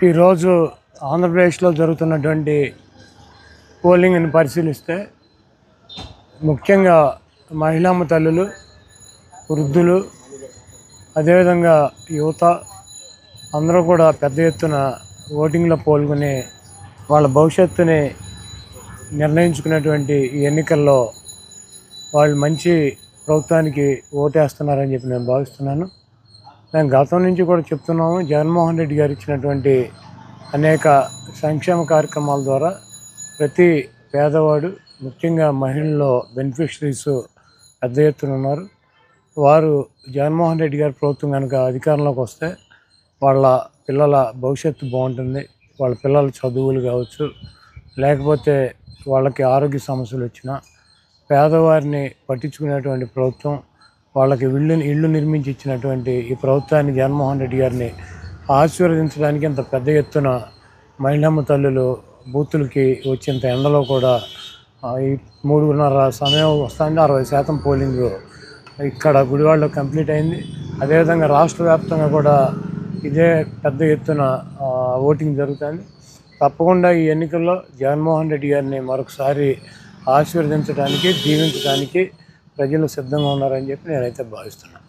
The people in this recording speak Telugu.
ఈరోజు ఆంధ్రప్రదేశ్లో జరుగుతున్నటువంటి పోలింగ్ని పరిశీలిస్తే ముఖ్యంగా మహిళామ తల్లులు, వృద్ధులు, అదేవిధంగా యువత అందరూ కూడా పెద్ద ఎత్తున ఓటింగ్లో పాల్గొని వాళ్ళ భవిష్యత్తుని నిర్ణయించుకునేటువంటి ఈ ఎన్నికల్లో వాళ్ళు మంచి ప్రభుత్వానికి ఓటేస్తున్నారని చెప్పి నేను భావిస్తున్నాను. మేము గతం నుంచి కూడా చెప్తున్నాము, జగన్మోహన్ రెడ్డి గారు ఇచ్చినటువంటి అనేక సంక్షేమ కార్యక్రమాల ద్వారా ప్రతి పేదవాడు, ముఖ్యంగా మహిళల్లో బెనిఫిషరీస్ పెద్ద ఎత్తున ఉన్నారు. వారు జగన్మోహన్ రెడ్డి గారి ప్రభుత్వం కనుక అధికారంలోకి వస్తే వాళ్ళ పిల్లల భవిష్యత్తు బాగుంటుంది. వాళ్ళ పిల్లల చదువులు కావచ్చు, లేకపోతే వాళ్ళకి ఆరోగ్య సమస్యలు వచ్చినా పేదవారిని పట్టించుకునేటువంటి ప్రభుత్వం, వాళ్ళకి ఇళ్ళు నిర్మించి ఇచ్చినటువంటి ఈ ప్రభుత్వాన్ని, జగన్మోహన్ రెడ్డి గారిని ఆశీర్వదించడానికి ఇంత పెద్ద ఎత్తున మహిళమ్మ తల్లులు బూతులకి వచ్చేంత ఎండలో కూడా ఈ 3:30 సమయం వస్తుంది. 60% పోలింగ్ ఇక్కడ గుడివాడలో కంప్లీట్ అయింది. అదేవిధంగా రాష్ట్ర వ్యాప్తంగా కూడా ఇదే పెద్ద ఎత్తున ఓటింగ్ జరుగుతుంది. తప్పకుండా ఈ ఎన్నికల్లో జగన్మోహన్ రెడ్డి గారిని మరొకసారి ఆశీర్వదించడానికి, దీవించడానికి ప్రజలు సిద్ధంగా ఉన్నారని చెప్పి నేనైతే భావిస్తున్నాను.